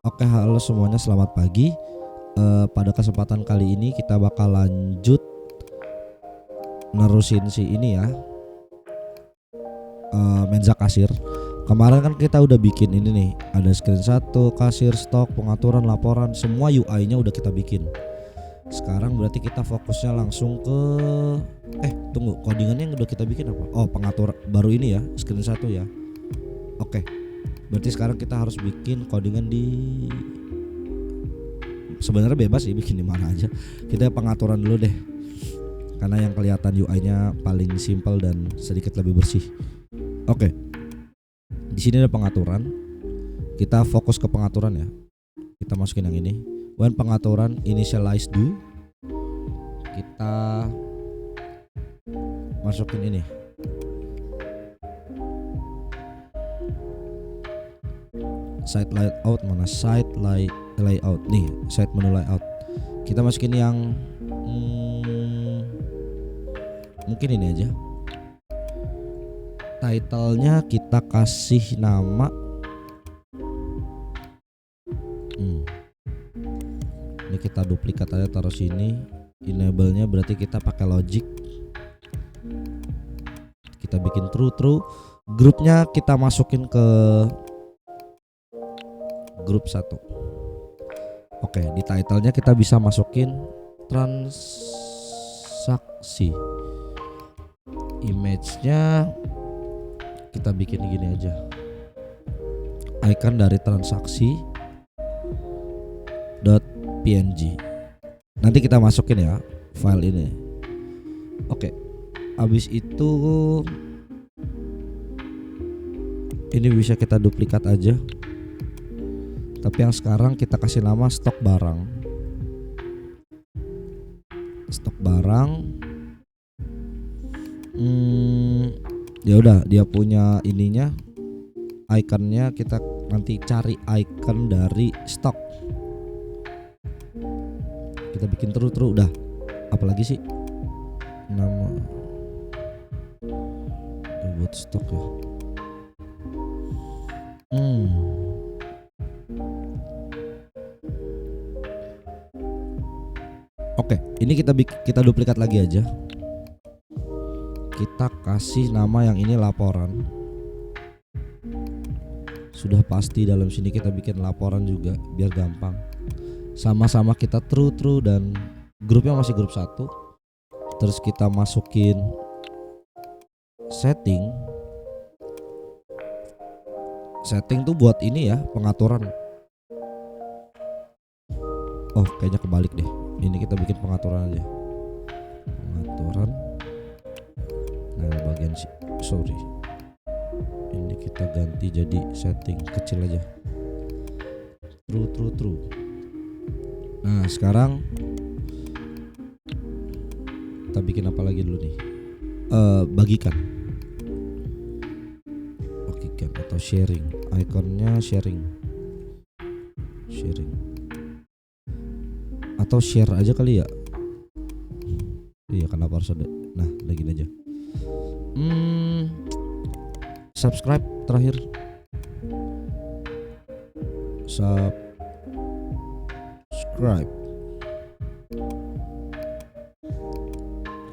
Oke, halo semuanya, selamat pagi. Pada kesempatan kali ini kita bakal lanjut nerusin si ini ya, Menza Kasir. Kemarin kan kita udah bikin ini nih, ada screen 1, kasir, stok, pengaturan, laporan, semua UI-nya udah kita bikin. Sekarang berarti kita fokusnya langsung ke tunggu, codingannya yang udah kita bikin apa? Oh, pengaturan baru ini ya, screen 1 ya. Oke. Berarti sekarang kita harus bikin codingan di, sebenarnya bebas sih bikin di mana aja. Kita pengaturan dulu deh. Karena yang kelihatan UI-nya paling simpel dan sedikit lebih bersih. Oke. Di sini ada pengaturan. Kita fokus ke pengaturan ya. Kita masukin yang ini. When pengaturan initialize do, kita masukin ini. Site layout mana? Site layout nih, site menu layout. Kita masukin yang mungkin ini aja. Title-nya kita kasih nama ini, kita duplikat aja taruh sini. Enable-nya berarti kita pakai logic. Kita bikin true. Grupnya kita masukin ke grup 1. Oke, di title-nya kita bisa masukin transaksi. Image-nya kita bikin gini aja. Icon dari transaksi .png. Nanti kita masukin ya file ini. Oke. Habis itu ini bisa kita duplikat aja. Tapi yang sekarang kita kasih nama stok barang. Stok barang. Ya udah, dia punya ininya, ikonnya kita nanti cari icon dari stok. Kita bikin terus udah. Apalagi sih nama buat stok ya. Oke, ini kita duplikat lagi aja. Kita kasih nama yang ini laporan. Sudah pasti dalam sini kita bikin laporan juga biar gampang. Sama-sama kita true dan grupnya masih grup 1. Terus kita masukin setting. Setting tuh buat ini ya, pengaturan. Oh, kayaknya kebalik deh. Ini kita bikin pengaturan aja. Pengaturan. Nah, bagian sorry. Ini kita ganti jadi setting kecil aja. True. Nah, sekarang kita bikin apa lagi dulu nih? Bagikan atau sharing. Ikonnya sharing. Atau share aja kali ya. Iya, kenapa harus ada? Nah, lagi aja. Subscribe terakhir. Subscribe.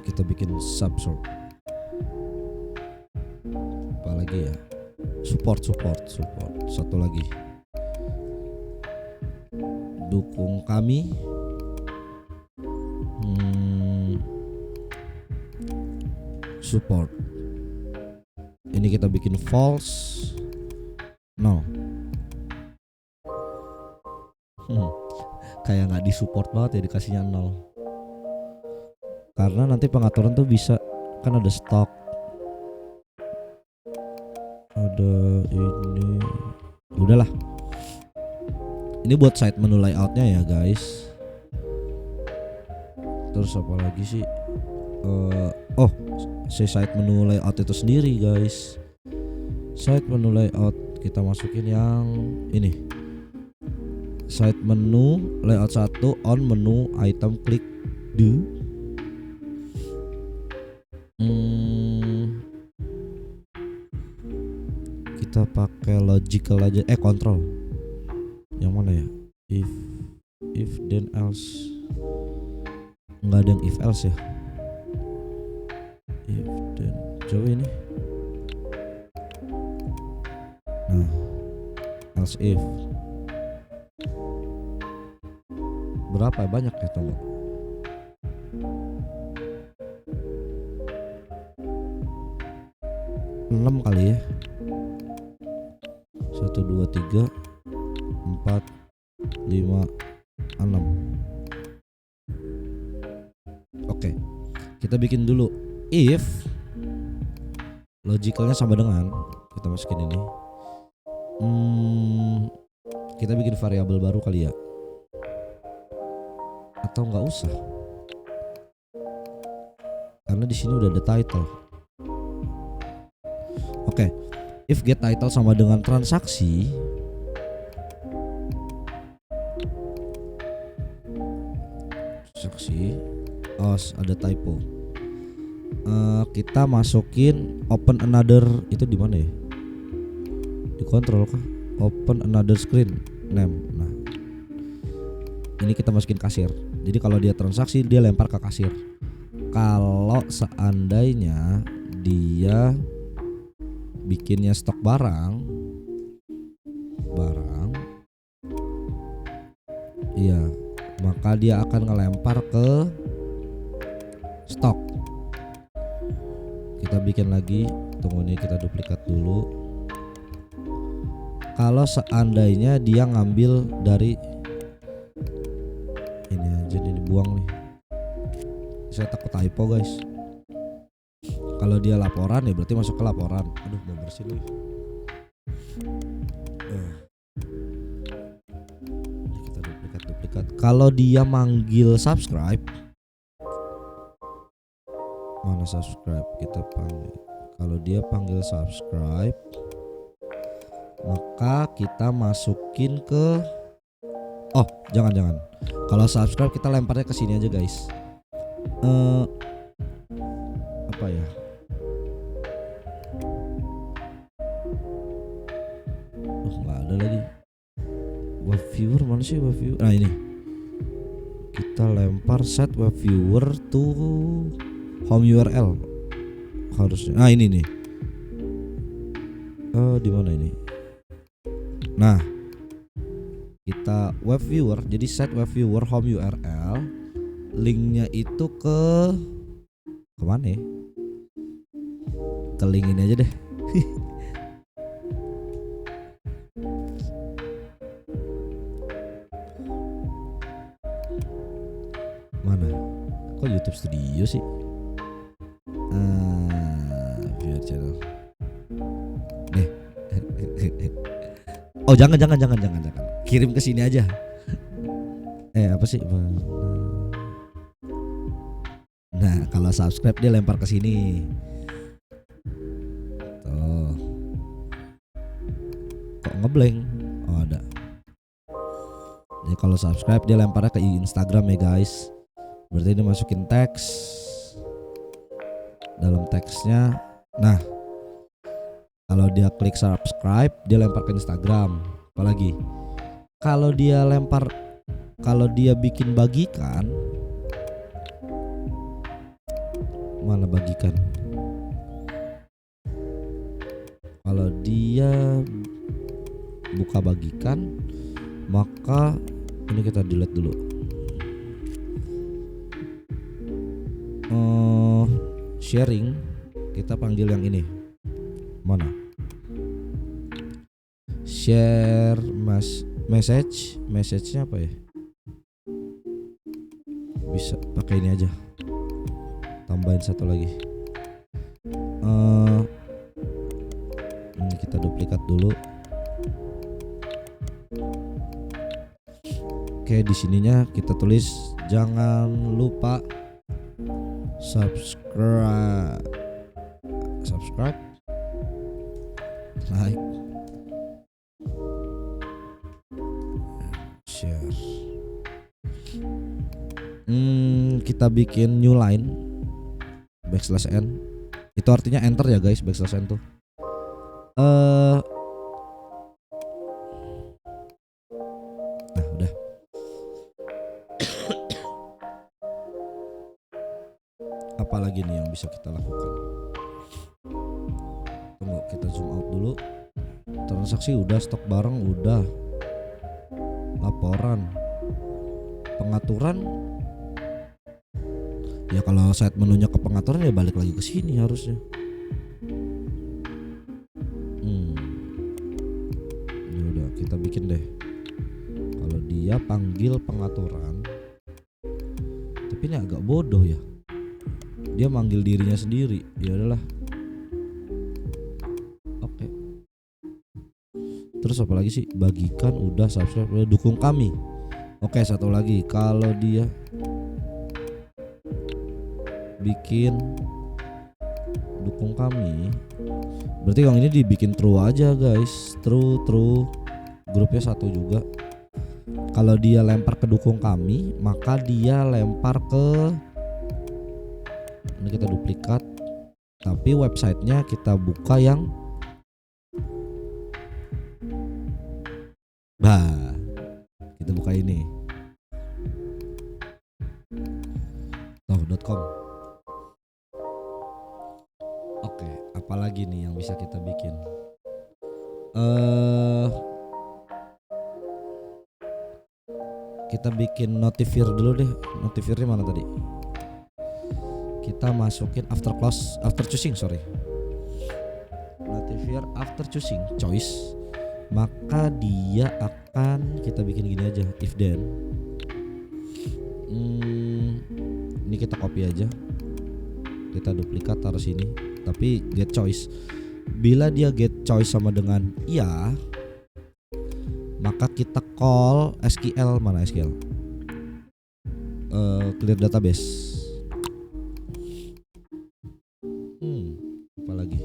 Kita bikin subscribe. Apa lagi ya? Support. Satu lagi. Dukung kami. Support. Ini kita bikin false. No. Kayak nggak disupport banget ya dikasihnya 0. Karena nanti pengaturan tuh bisa, kan ada stok, ada ini. Udahlah. Ini buat site menu layoutnya ya guys. Terus apa lagi sih? Si site menu layout itu sendiri guys. Site menu layout kita masukin yang ini. Site menu layout 1 on menu item klik do. Kita pakai logical aja, control. Yang mana ya? If then else. Nggak ada yang if else ya. If then, coba ini. Nah, else if. Berapa banyak ya, tunggu. Enam kali ya. 1, 2, 3, 4, 5, 6. Oke, kita bikin dulu if. Logicalnya sama dengan, kita masukin ini. Kita bikin variabel baru kali ya, atau nggak usah? Karena di sini udah ada title. Oke, if get title sama dengan transaksi. Ada typo. Kita masukin open another, itu di mana ya? Di kontrol kah? Open another screen name. Nah, ini kita masukin kasir. Jadi kalau dia transaksi dia lempar ke kasir. Kalau seandainya dia bikinnya stok barang, iya, maka dia akan ngelempar ke stok. Kita bikin lagi, tunggu ini kita duplikat dulu. Kalau seandainya dia ngambil dari ini aja, ini buang nih. Saya takut typo guys. Kalau dia laporan ya berarti masuk ke laporan. Aduh, mau bersih nih. Ini kita duplikat. Kalau dia manggil subscribe, mana subscribe, kita panggil. Kalau dia panggil subscribe, maka kita masukin ke jangan. Kalau subscribe kita lemparnya ke sini aja guys. Apa ya? Nggak ada lagi. Web viewer mana sih web viewer? Nah ini. Kita lempar set web viewer to home URL harusnya. Nah ini nih. Di mana ini? Nah, kita web viewer, jadi set web viewer home URL, linknya itu ke mana ya? Ke link ini aja deh. Mana? Kok YouTube Studio sih? Viewer channel. Oh jangan. Kirim ke sini aja. Apa sih? Nah, kalau subscribe dia lempar ke sini. Tuh. Kok ngeblank? Oh, ada. Jadi kalau subscribe dia lemparnya ke Instagram ya guys. Berarti ini masukin teks. Dalam teksnya. Nah, kalau dia klik subscribe dia lempar ke Instagram. Apalagi kalau dia bikin bagikan, mana bagikan? Kalau dia buka bagikan, maka ini kita delete dulu. Sharing kita panggil yang ini. Mana? Share message-nya apa ya? Bisa pakai ini aja. Tambahin satu lagi. Ini kita duplikat dulu. Oke, di sininya kita tulis jangan lupa subscribe, like, share. Kita bikin new line \n. Itu artinya enter ya guys, \n tuh. Apalagi nih yang bisa kita lakukan? Tunggu, kita zoom out dulu. Transaksi udah, stok barang udah, laporan, pengaturan. Ya kalau side menunya ke pengaturan ya balik lagi ke sini harusnya. Ya udah, kita bikin deh. Kalau dia panggil pengaturan, tapi ini agak bodoh ya. Dia manggil dirinya sendiri. Ya udahlah. Oke. Terus apa lagi sih? Bagikan udah, subscribe udah, dukung kami. Oke, satu lagi. Kalau dia bikin dukung kami, berarti yang ini dibikin true aja guys. True. Grupnya satu juga. Kalau dia lempar ke dukung kami, maka dia lempar ke, ini kita duplikat, tapi websitenya kita buka yang kita buka ini .com. Oke, apalagi nih yang bisa kita bikin? Kita bikin notifier dulu deh. Notifiernya mana tadi? Kita masukin after choosing, notifier after choosing choice. Maka dia akan, kita bikin gini aja, if then. Ini kita copy aja, kita duplikat taruh sini, tapi get choice. Bila dia get choice sama dengan iya, maka kita call SQL. Mana SQL? Clear database. Apa lagi?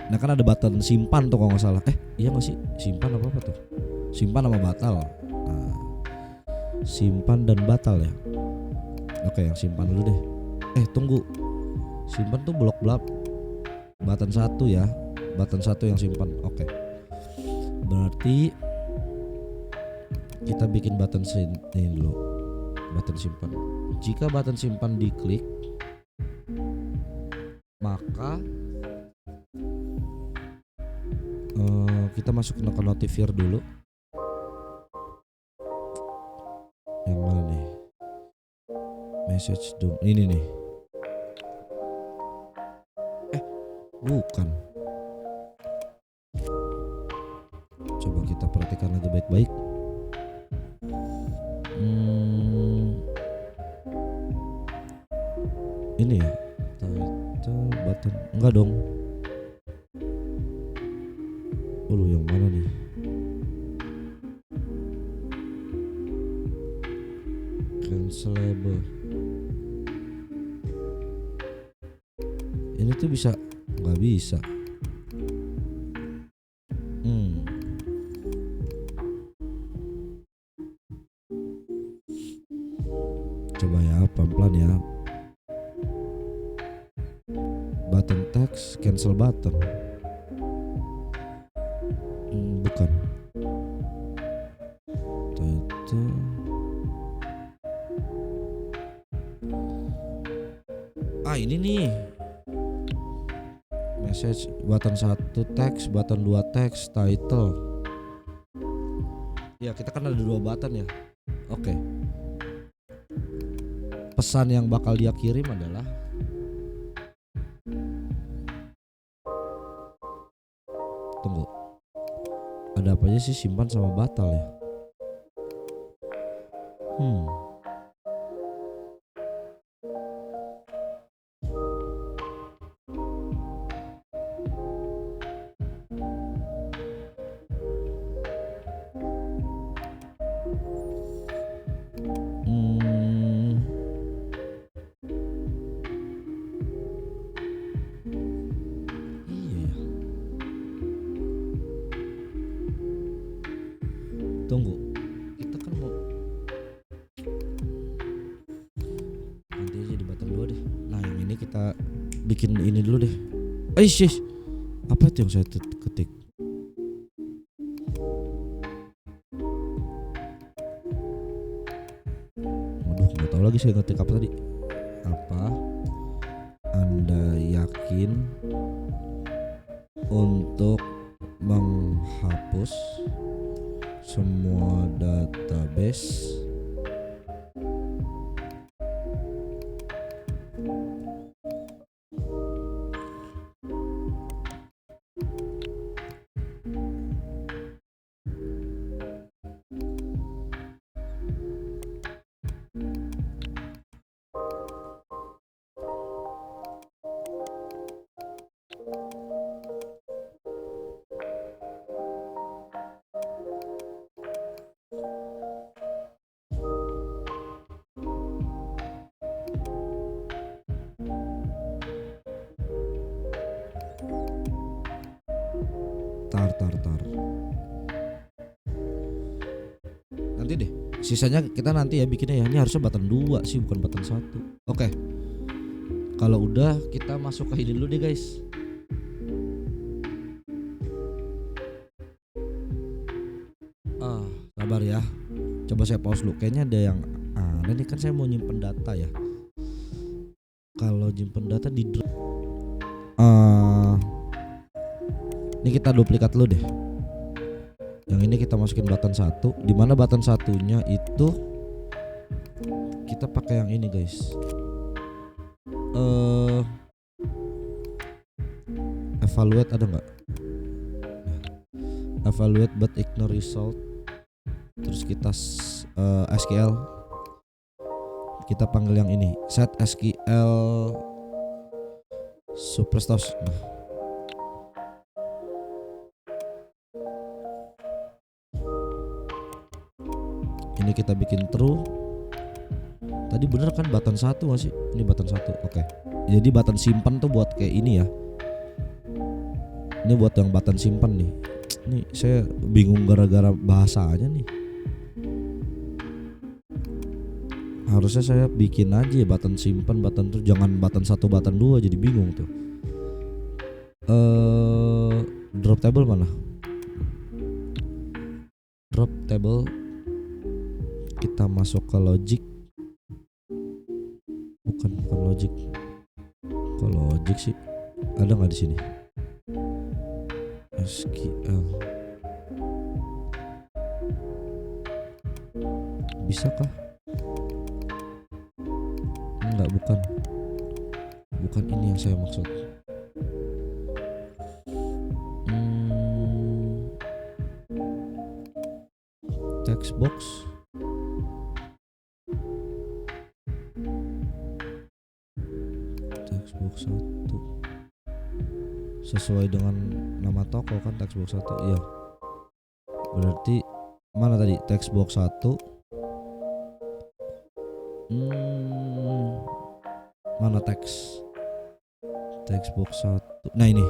Nah kan ada button simpan tuh kalau nggak salah. Iya nggak sih? Simpan apa tuh? Simpan sama batal. Nah, simpan dan batal ya. Oke, yang simpan dulu deh. Tunggu. Simpan tuh blok button 1 ya. Button 1 yang simpan. Oke. Berarti kita bikin button ini dulu. Button simpan. Jika button simpan diklik, maka kita masuk ke notifier dulu. Yang mana nih? Message dong. Ini nih. Bukan. Coba kita perhatikan lagi baik-baik. Ini ya. Title button. Enggak dong. Yang mana nih? Cancelable. Ini tuh bisa, nggak bisa. Coba ya, pelan-pelan ya. Button text, cancel button. Bukan. Ini nih. Message button 1 teks, button 2 teks, title. Ya kita kan ada 2 button ya. Oke. Pesan yang bakal dia kirim adalah tunggu. Ada apa aja sih simpan sama batal ya? Tunggu, kita kan mau nanti aja di button 2 deh. Nah yang ini kita bikin ini dulu deh. Apa itu yang saya ketik? Waduh, nggak tahu lagi saya ngetik apa tadi. Apa Anda yakin untuk menghapus semua database tar. Nanti deh. Sisanya kita nanti ya bikinnya ya. Ini harusnya button 2 sih, bukan button 1. Oke. Kalau udah kita masuk ke ini dulu deh guys. Sabar ya. Coba saya pause dulu. Kayaknya ada yang aneh nih, kan saya mau nyimpen data ya. Kalau nyimpen data di ini kita duplikat dulu deh. Yang ini kita masukin button 1. Dimana button satunya itu kita pakai yang ini guys. Evaluate ada nggak? Evaluate but ignore result. Terus kita SQL. Kita panggil yang ini. Set SQL superstars. Ini kita bikin true. Tadi bener kan button 1 gak sih? Ini button 1. Oke. Jadi button simpan tuh buat kayak ini ya. Ini buat yang button simpan nih. Nih saya bingung gara-gara bahasanya nih. Harusnya saya bikin aja ya button simpan, button tuh jangan button 1 button 2, jadi bingung tuh. Drop table mana? Drop table. Kita masuk ke logic. Bukan logic. Kok logic sih? Ada nggak di sini? SQL. Bisakah? Enggak, bukan. Bukan ini yang saya maksud. Text box. Textbox 1 sesuai dengan nama toko kan, textbox 1 iya. Berarti mana tadi textbox 1? Mana textbox 1? Nah ini.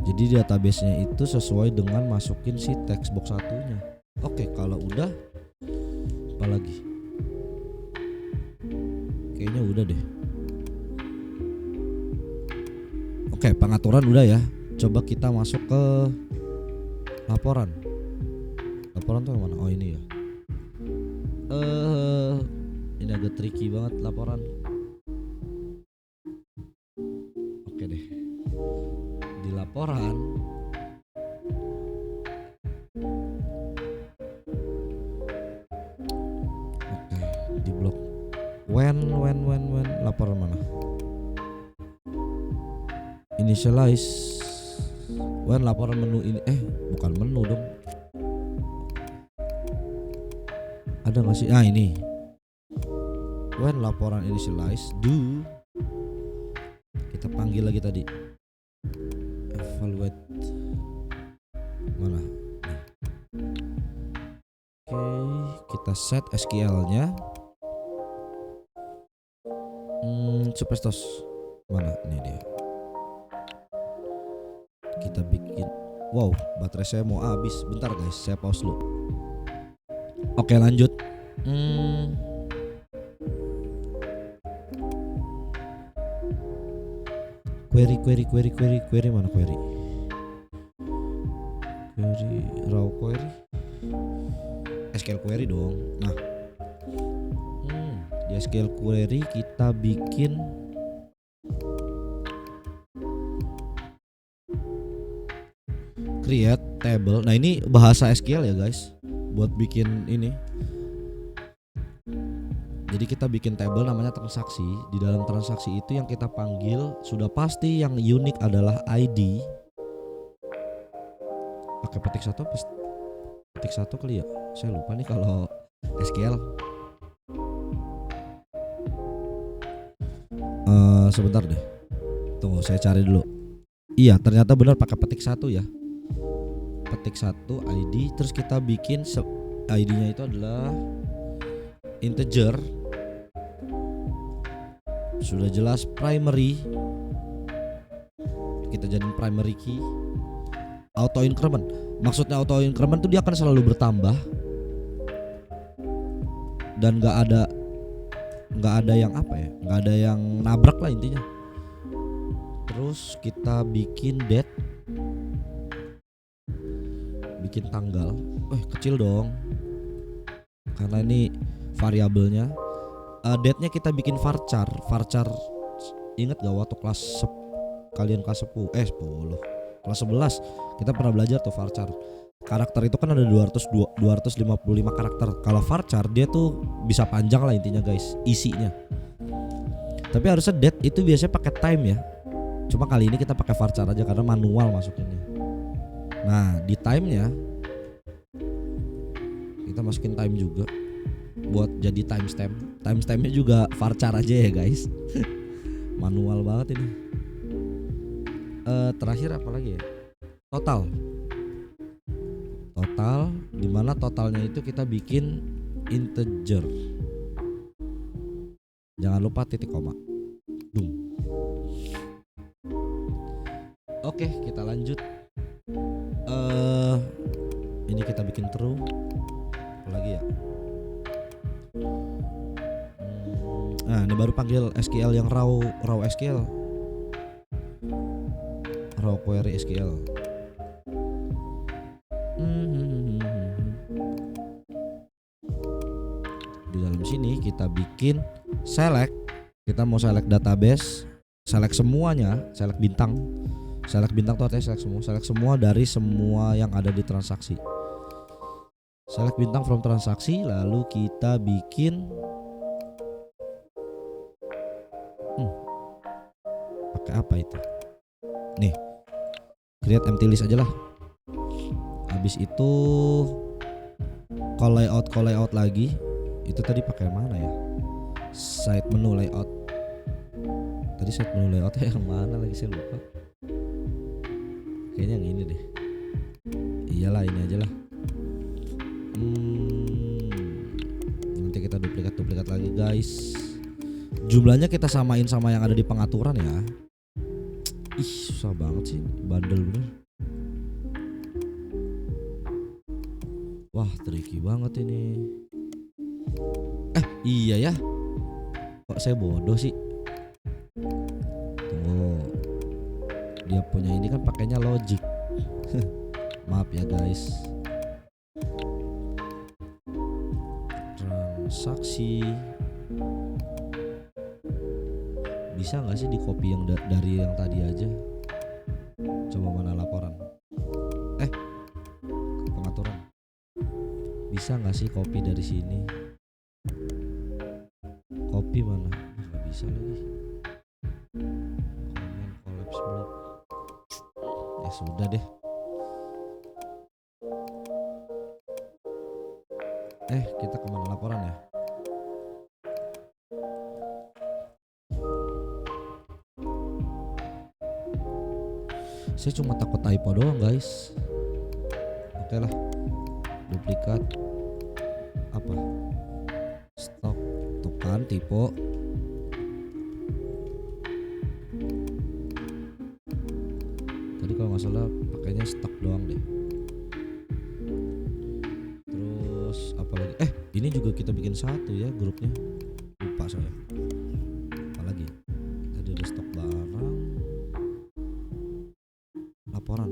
Jadi database-nya itu sesuai dengan masukin si textbox 1-nya. Oke, kalau udah apa lagi? Kayaknya udah deh. Oke, pengaturan udah ya. Coba kita masuk ke laporan. Laporan tuh yang mana? Oh ini ya. Ini agak tricky banget laporan. Oke deh. Di laporan di blok when laporan mana? Initialize when laporan menu ini bukan menu dong. Ada nggak sih? Ini when laporan initialize do. Kita panggil lagi tadi evaluate mana? Kita set SQL-nya. Superstars mana? Ini dia. Kita bikin. Wow, baterai saya mau habis. Bentar guys, saya pause dulu. Oke, lanjut. Query mana query? Query raw query. SQL query dong. Nah, di SQL query kita bikin create table. Nah, ini bahasa SQL ya guys, buat bikin ini. Jadi kita bikin table namanya transaksi. Di dalam transaksi itu yang kita panggil sudah pasti yang unik adalah ID. Pakai petik satu apa petik satu kali ya? Saya lupa nih kalau SQL. Sebentar deh. Tunggu, saya cari dulu. Iya, ternyata benar pakai petik satu ya. Petik satu ID, terus kita bikin ID-nya itu adalah integer. Sudah jelas primary, kita jadiin primary key. Auto increment, maksudnya auto increment tuh dia akan selalu bertambah dan nggak ada yang apa ya, nggak ada yang nabrak lah intinya. Terus kita bikin date, bikin tanggal. Kecil dong karena ini variabelnya. Date-nya kita bikin varchar. Ingat gak waktu kalian kelas 10 kelas 11 kita pernah belajar tuh varchar. Karakter itu kan ada 255 karakter. Kalau varchar dia tuh bisa panjang lah intinya guys, isinya. Tapi harusnya date itu biasanya pakai time ya. Cuma kali ini kita pakai varchar aja karena manual masukinnya. Nah, di time-nya kita masukin time juga buat jadi timestamp. Timestampnya juga varchar aja ya guys. Manual banget ini. Terakhir apa lagi ya? Total, dimana totalnya itu kita bikin integer. Jangan lupa titik koma. Oke, kita lanjut. Ini kita bikin true. Apa lagi ya? Nah, ini baru panggil SQL yang raw SQL, raw query SQL. Di dalam sini kita bikin select. Kita mau select database, select semuanya, select bintang. Select bintang tuh artinya select semua dari semua yang ada di transaksi. Select bintang from transaksi, lalu kita bikin pakai apa itu? Nih, create empty list aja lah. Habis itu call layout lagi. Itu tadi pakai mana ya? Site menu layout. Tadi site menu layoutnya yang mana lagi saya lupa. Kayaknya yang ini deh. Iyalah, ini aja lah. Nanti kita duplikat lagi guys. Jumlahnya kita samain sama yang ada di pengaturan ya. Ih, susah banget sih, bandel bener. Wah, tricky banget ini. Iya ya. Kok saya bodoh sih? Tunggu. Dia punya ini kan pakainya logic. Maaf ya guys. Transaksi. Bisa nggak sih di copy yang dari yang tadi aja? Coba mana laporan? Pengaturan. Bisa nggak sih copy dari sini? Copy mana? Nggak bisa lagi. Comment collapse block. Ya sudah deh. Kita kemana laporan ya? Saya cuma takut typo doang guys. Oke lah. Duplikat. Apa? Stok. Tuh kan typo. Tadi kalau nggak salah pakainya stok doang deh. Terus apa lagi? Ini juga kita bikin satu ya grupnya. Lupa saya. Apalagi? Tadi ada stok barang. Laporan.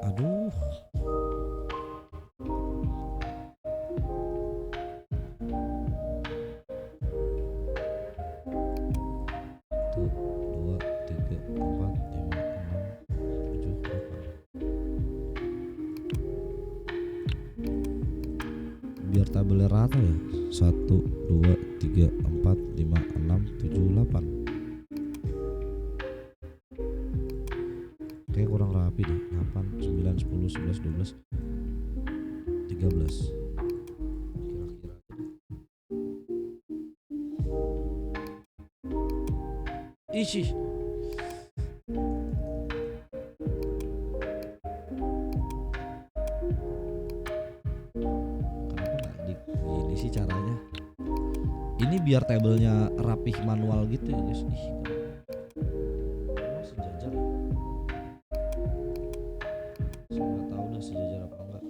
Aduh. Biar tabelnya rata ya. 1 2 3 4 5 6 7 8. Kayak kurang rapi deh. 8 9 10 11 12 13. Kira-kira isi. Gini sih caranya. Ini biar tabelnya rapih manual gitu ya guys. Ih, emang sejajar ya? Saya nggak tahu udah sejajar apa enggak.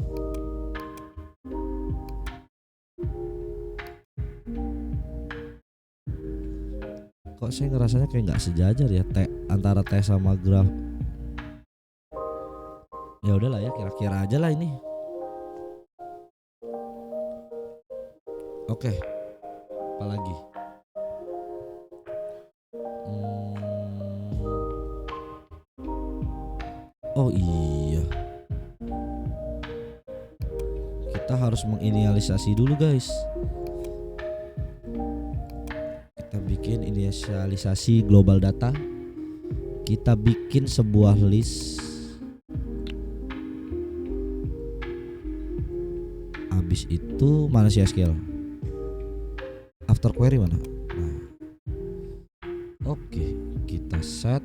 Kok saya ngerasanya kayak nggak sejajar ya, antara T sama graf. Ya udahlah ya, kira-kira aja lah ini. Oke. Apalagi oh iya, kita harus menginisialisasi dulu guys. Kita bikin inisialisasi global data. Kita bikin sebuah list. Habis itu mana si SQL? After query mana? Nah, oke, kita set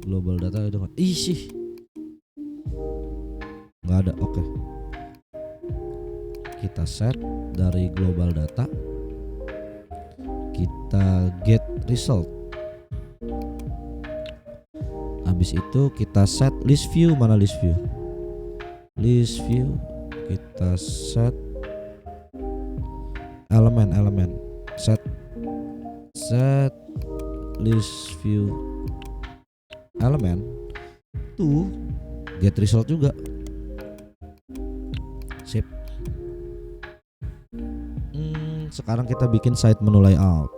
global data itu. Sih nggak ada. Oke, kita set dari global data, kita get result. Habis itu kita set list view. Mana list view? List view kita set elemen set list view elemen tuh get result juga. Sip. Sekarang kita bikin site menu layout.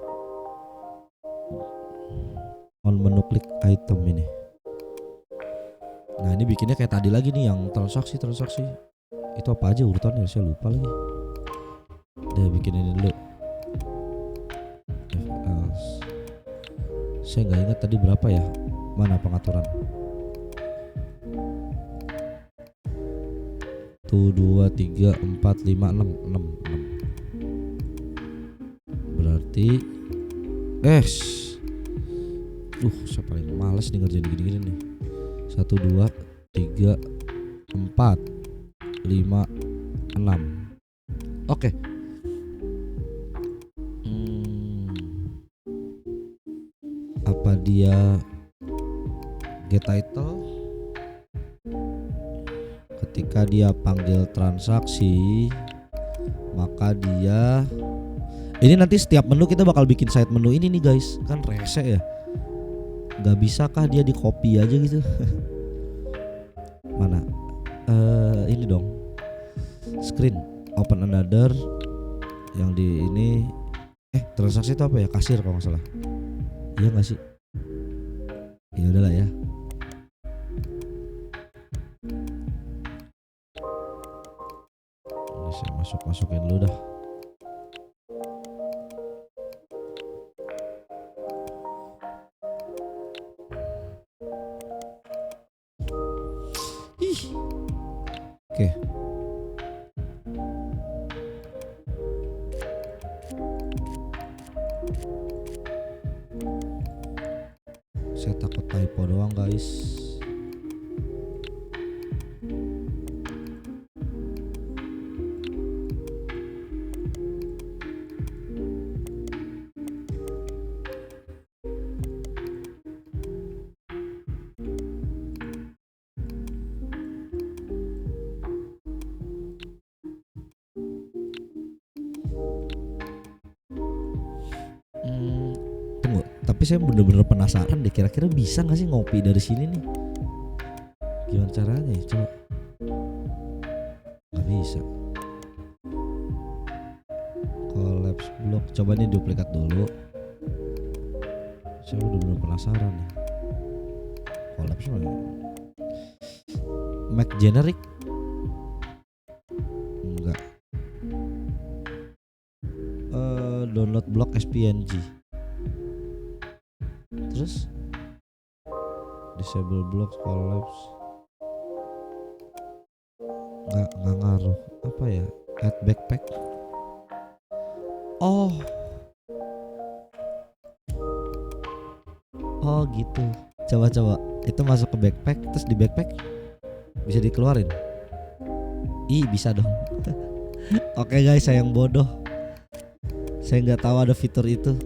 On menu klik item ini. Nah, ini bikinnya kayak tadi lagi nih, yang transaksi. Itu apa aja urutannya, saya lupa lagi. Udah bikin ini dulu. Saya nggak ingat tadi berapa ya. Mana pengaturan? 1, 2, 3, 4, 5, 6. Berarti saya paling males nih ngerjain gini-gini nih. 1, 2, 3, 4, 5, 6. Oke. Apa dia get title? Ketika dia panggil transaksi, maka dia ini nanti setiap menu kita bakal bikin side menu ini nih guys. Kan rese ya. Gak bisa kah dia di copy aja gitu? Mana? Ini dong. Screen open another. Yang di ini transaksi itu apa ya? Kasir kalau nggak salah. Iya nggak sih? Ya udahlah ya. Ini saya masukin dulu dah. Oke. Saya takut typo doang guys. Tunggu, tapi saya bener-bener penasaran deh, kira-kira bisa gak sih ngopi dari sini nih? Gimana caranya ya? Coba. Gak bisa. Collapse block. Coba nih duplikat dulu. Saya bener-bener penasaran nih. Collapse mana? Make generic? Enggak. Download block SPNG. Terus disable block collapse. Nggak ngaruh. Apa ya? Add backpack. Oh gitu. Coba itu masuk ke backpack, terus di backpack bisa dikeluarin. Bisa dong. Oke guys, saya yang bodoh. Saya nggak tahu ada fitur itu.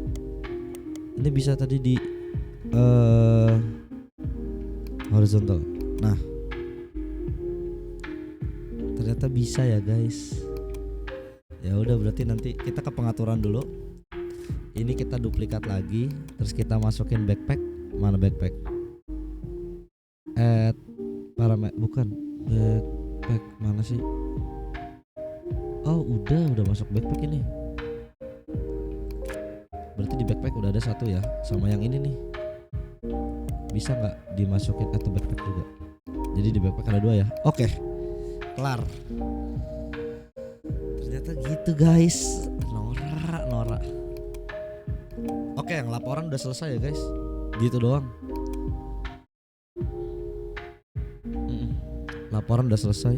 Ini bisa tadi di horizontal. Nah, ternyata bisa ya guys. Ya udah, berarti nanti kita ke pengaturan dulu. Ini kita duplikat lagi, terus kita masukin backpack. Mana backpack? Add parameter, bukan backpack, mana sih? Oh udah masuk backpack ini. Berarti di backpack udah ada satu ya, sama yang ini nih. Bisa nggak dimasukin atau backpack juga? Jadi di backpack ada 2 ya. Oke, kelar. Ternyata gitu guys. Norak. Oke, yang laporan udah selesai ya guys. Gitu doang. Laporan udah selesai.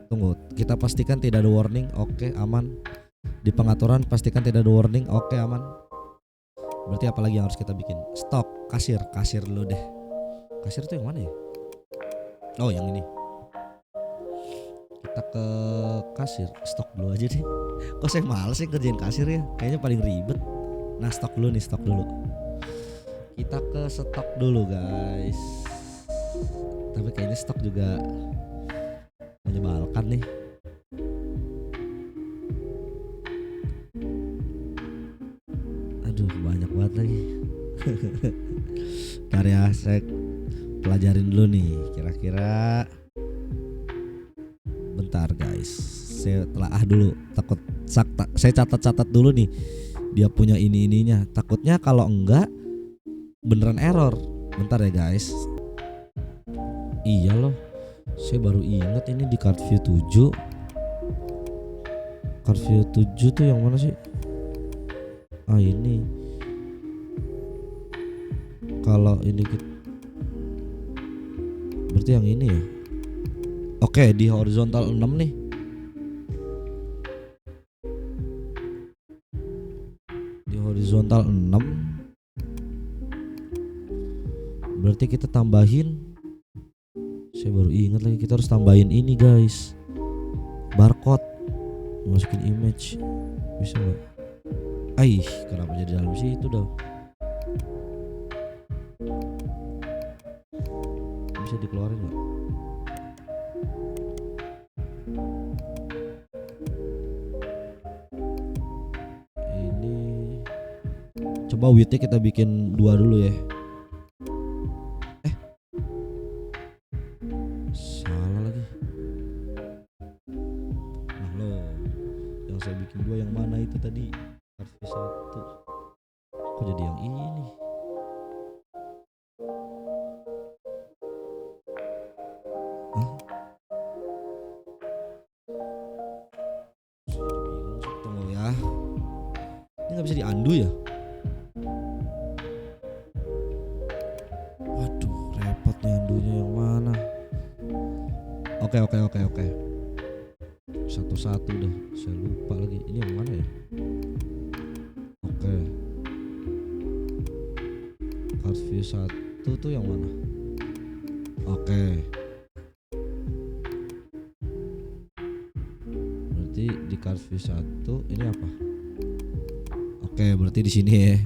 Tunggu, kita pastikan tidak ada warning. Oke, aman. Di pengaturan pastikan tidak ada warning. Oke, aman. Berarti apa lagi yang harus kita bikin? Stok, kasir dulu deh. Kasir tuh yang mana ya? Oh, yang ini. Kita ke kasir, stok dulu aja deh. Kok saya males sih kerjain kasir ya? Kayaknya paling ribet. Nah, stok dulu nih, stok dulu. Kita ke stok dulu, guys. Tapi kayaknya stok juga menyebalkan nih. Aduh, banyak banget lagi. Ntar ya, saya pelajarin dulu nih. Kira-kira bentar guys, saya telaah dulu. Takut saya catat-catat dulu nih. Dia punya ininya. Takutnya kalau enggak beneran error. Bentar ya guys. Iya loh, saya baru ingat ini di CardView 7. CardView 7 tuh yang mana sih? Ah, ini. Kalau ini berarti yang ini ya. Oke, di horizontal 6 nih. Di horizontal 6. Berarti kita tambahin. Saya baru ingat lagi, kita harus tambahin ini guys. Barcode. Masukin image. Bisa gak? Kenapa jadi dalam situ dah? Bisa dikeluarin gak? Ini coba widthnya kita bikin 2 dulu ya. Salah lagi. Nah loh, yang saya bikin 2 yang mana itu tadi? CardView 1. Kok jadi yang ini? Tunggu ya. Ini nggak bisa di-undo ya? Waduh, repot nih undo-nya yang mana? Oke. Satu-satu dah. Saya lupa lagi. Ini yang mana ya? Oke. CardView 1 tuh yang mana? Oke. Berarti di CardView 1 ini apa? Oke, berarti di sini ya.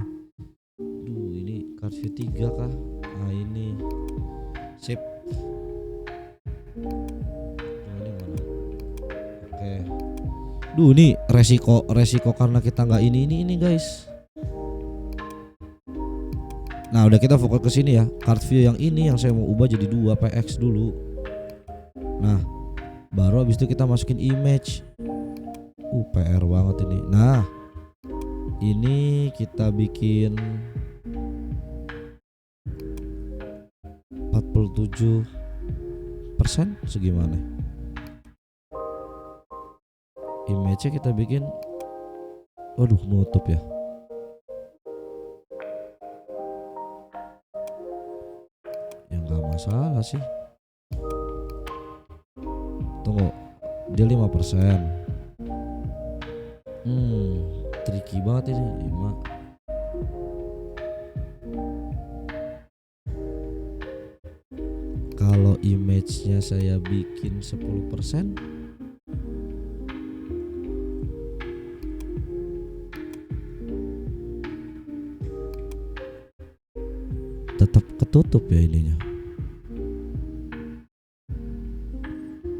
Duh, ini CardView 3 kah? Ah, ini. Sip. Ini mana? Oke. Duh, ini resiko karena kita nggak ini guys. Nah, udah kita fokus ke sini ya. CardView yang ini yang saya mau ubah jadi 2 PX dulu. Nah, baru habis itu kita masukin image. PR banget ini. Nah, ini kita bikin 47% segimana? Image-nya kita bikin, waduh, nutup ya. Ya nggak masalah sih. Tunggu, dia 5%. Tricky banget ini. 5. Kalau image-nya saya bikin 10%, tetap ketutup ya ininya.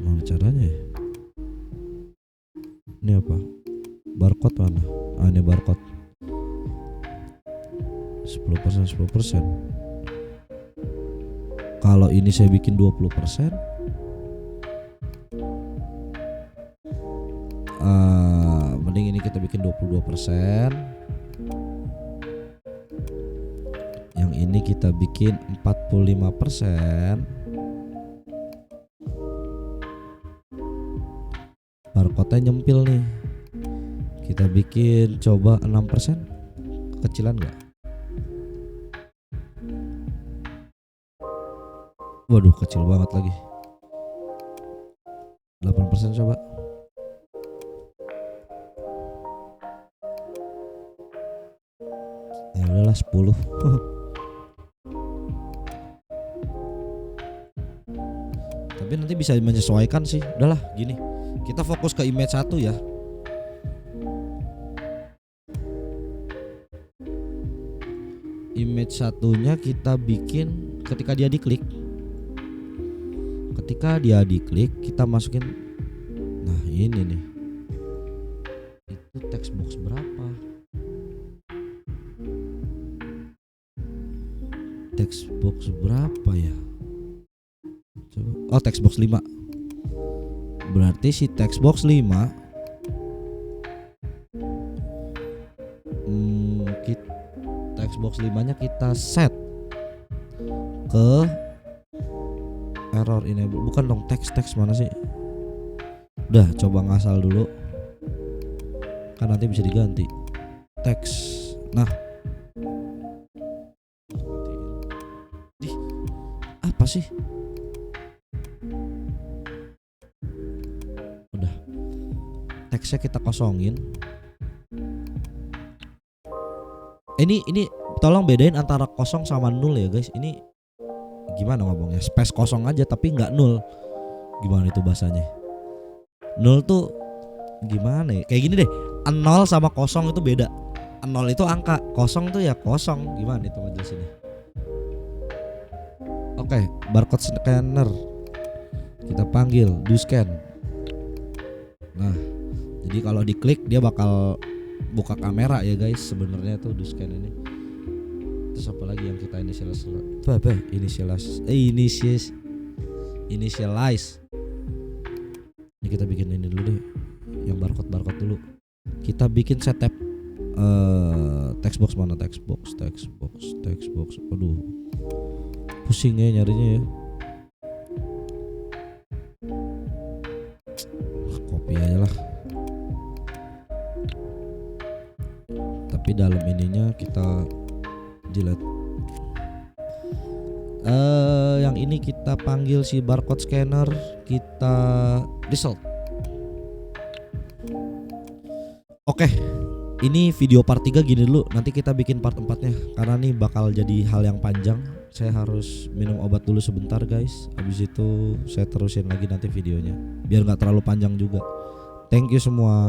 Mana caranya ya? Ini apa? Barcode mana? Ah, ini barcode. 10%. Kalau ini saya bikin 20%, mending ini kita bikin 22%. Yang ini kita bikin 45%. Barcode-nya nyempil nih. Kita bikin coba 6%. Kecilan gak? Waduh, kecil banget lagi. 8% coba. Ya udahlah 10. Tapi nanti bisa menyesuaikan sih. Udahlah gini. Kita fokus ke image 1 ya. Image satunya kita bikin ketika dia diklik. Ketika dia diklik kita masukin. Nah ini nih. Itu text box berapa? Text box berapa ya? Coba. Oh text box 5. Berarti si text box 5 Xbox 5-nya kita set ke error enable. Bukan dong, teks mana sih? Udah coba ngasal dulu. Kan nanti bisa diganti. Teks. Nah. Apa sih? Udah. Teksnya kita kosongin. Ini tolong bedain antara kosong sama nul ya guys. Ini gimana ngomongnya? Space kosong aja tapi nggak nul. Gimana itu bahasanya? Nul tuh gimana ya? Kayak gini deh. 0 sama kosong itu beda. 0 itu angka, kosong tuh ya kosong. Gimana itu ngejelasinnya? Oke, barcode scanner. Kita panggil do scan. Nah, jadi kalau diklik dia bakal buka kamera ya guys. Sebenarnya tuh do scan ini. Terus apa lagi yang kita initialize. Ini kita bikin ini dulu deh. Yang barcode dulu. Kita bikin setup text box mana? Text box. Aduh. Pusing ya nyarinya ya. Copy aja lah. Tapi dalam ininya kita delete. Yang ini kita panggil si barcode scanner, kita result. Oke. Ini video part 3 gini dulu. Nanti kita bikin part 4-nya karena nih bakal jadi hal yang panjang. Saya harus minum obat dulu sebentar guys. Habis itu saya terusin lagi nanti videonya biar gak terlalu panjang juga. Thank you semua.